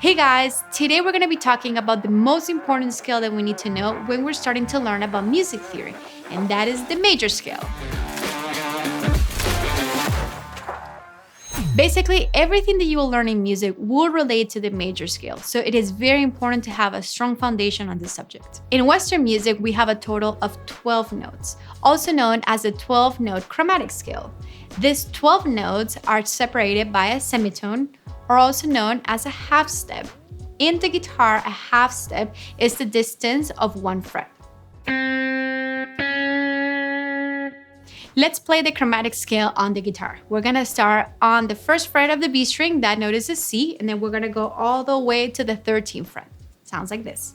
Hey guys, today we're going to be talking about the most important skill that we need to know when we're starting to learn about music theory, and that is the major scale. Basically, everything that you will learn in music will relate to the major scale, so it is very important to have a strong foundation on this subject. In Western music, we have a total of 12 notes, also known as the 12-note chromatic scale. These 12 notes are separated by a semitone, or also known as a half step. In the guitar, a half step is the distance of one fret. Let's play the chromatic scale on the guitar. We're gonna start on the first fret of the B string, that note is a C, and then we're gonna go all the way to the 13th fret. Sounds like this.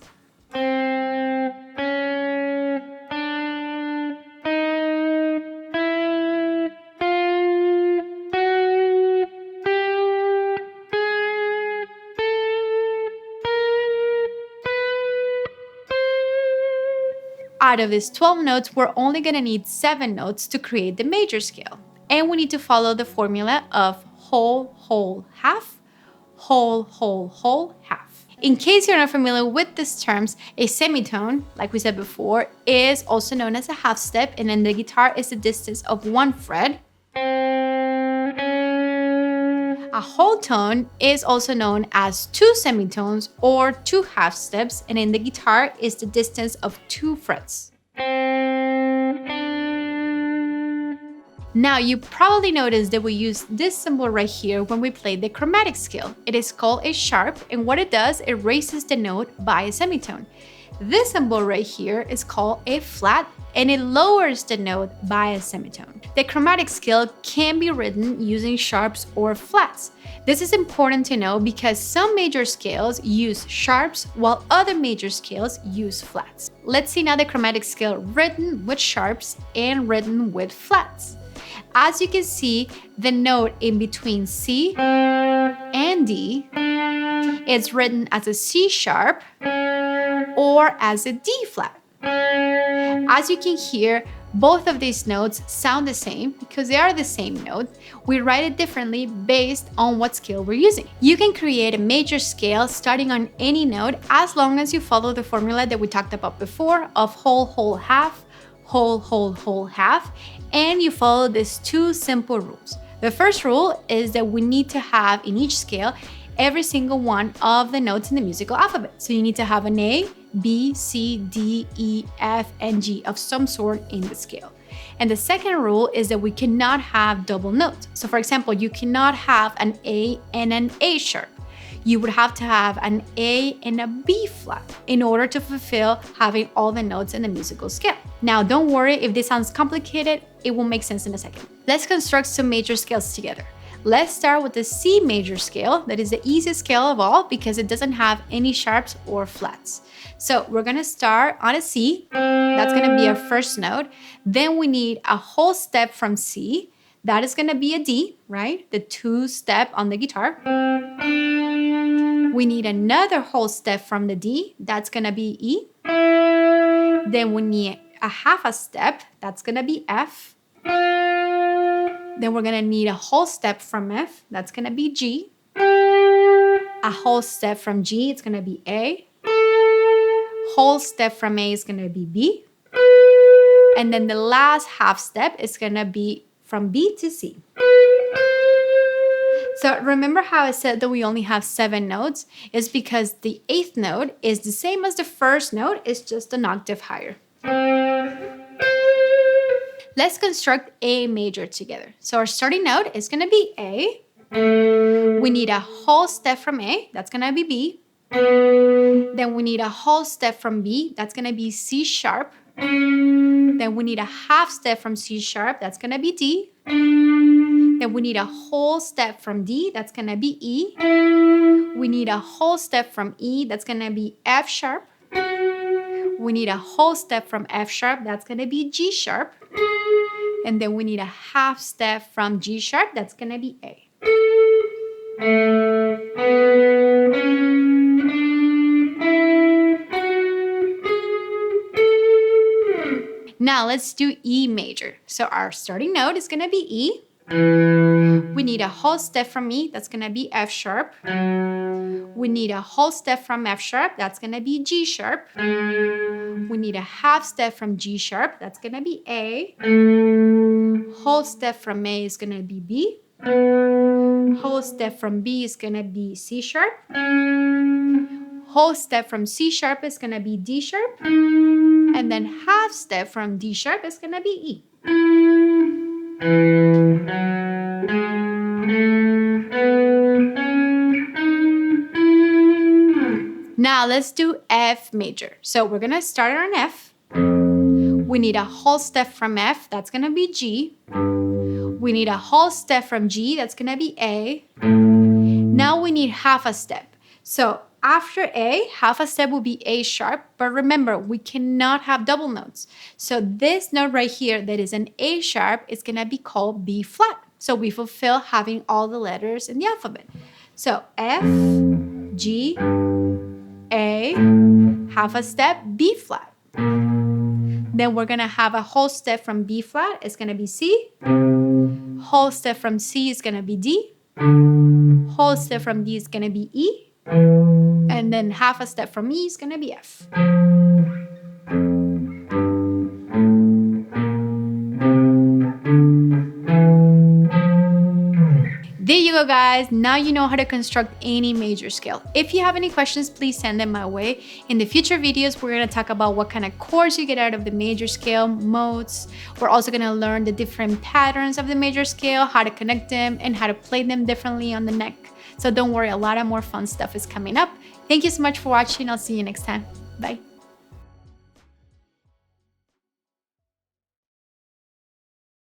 Out of these 12 notes, we're only gonna need 7 notes to create the major scale. And we need to follow the formula of whole, whole, half, whole, whole, whole, half. In case you're not familiar with these terms, a semitone, like we said before, is also known as a half step, and in the guitar is the distance of one fret. A whole tone is also known as two semitones or two half steps, and in the guitar is the distance of 2 frets. Now, you probably noticed that we use this symbol right here when we play the chromatic scale. It is called a sharp, and what it does, it raises the note by a semitone. This symbol right here is called a flat, and it lowers the note by a semitone. The chromatic scale can be written using sharps or flats. This is important to know because some major scales use sharps while other major scales use flats. Let's see now the chromatic scale written with sharps and written with flats. As you can see, the note in between C and D is written as a C sharp or as a D flat. As you can hear, both of these notes sound the same because they are the same note. We write it differently based on what scale we're using. You can create a major scale starting on any note as long as you follow the formula that we talked about before of whole, whole, half, whole, whole, whole, half, and you follow these 2 simple rules. The first rule is that we need to have in each scale every single one of the notes in the musical alphabet. So you need to have an A, B, C, D, E, F, and G of some sort in the scale. And the second rule is that we cannot have double notes. So for example, you cannot have an A and an A sharp. You would have to have an A and a B flat in order to fulfill having all the notes in the musical scale. Now, don't worry if this sounds complicated, it will make sense in a second. Let's construct some major scales together. Let's start with the C major scale. That is the easiest scale of all because it doesn't have any sharps or flats. So we're gonna start on a C. That's gonna be our first note. Then we need a whole step from C. That is gonna be a D, right? The 2 step on the guitar. We need another whole step from the D. That's gonna be E. Then we need a half a step. That's gonna be F. Then we're gonna need a whole step from F. That's gonna be G. A whole step from G, it's gonna be A. Whole step from A is gonna be B. And then the last half step is gonna be from B to C. So remember how I said that we only have 7 notes? It's because the 8th note is the same as the first note, it's just an octave higher. Let's construct A major together. So our starting note is gonna be A. We need a whole step from A, that's gonna be B. Then we need a whole step from B, that's gonna be C sharp. Then we need a half step from C sharp, that's gonna be D. Then we need a whole step from D, that's gonna be E. We need a whole step from E, that's gonna be F sharp. We need a whole step from F sharp, that's gonna be G sharp. And then we need a half step from G sharp, that's gonna be A. Now let's do E major. So our starting note is gonna be E. We need a whole step from E, that's gonna be F sharp. We need a whole step from F sharp, that's gonna be G sharp. We need a half step from G sharp, that's gonna be A. Whole step from A is gonna be B. Whole step from B is gonna be C sharp. Whole step from C sharp is gonna be D sharp. And then half step from D sharp is gonna be E. Now let's do F major. So we're gonna start on F. We need a whole step from F, that's gonna be G. We need a whole step from G, that's gonna be A. Now we need half a step. So after A, half a step will be A sharp, but remember, we cannot have double notes. So this note right here that is an A sharp is gonna be called B flat. So we fulfill having all the letters in the alphabet. So F, G, A, half a step, B flat. Then we're gonna have a whole step from B flat, it's gonna be C. Whole step from C is gonna be D. Whole step from D is gonna be E. And then half a step from E is gonna be F. There you go, guys. Now you know how to construct any major scale. If you have any questions, please send them my way. In the future videos, we're gonna talk about what kind of chords you get out of the major scale, modes. We're also gonna learn the different patterns of the major scale, how to connect them, and how to play them differently on the neck. So don't worry, a lot of more fun stuff is coming up. Thank you so much for watching. I'll see you next time. Bye.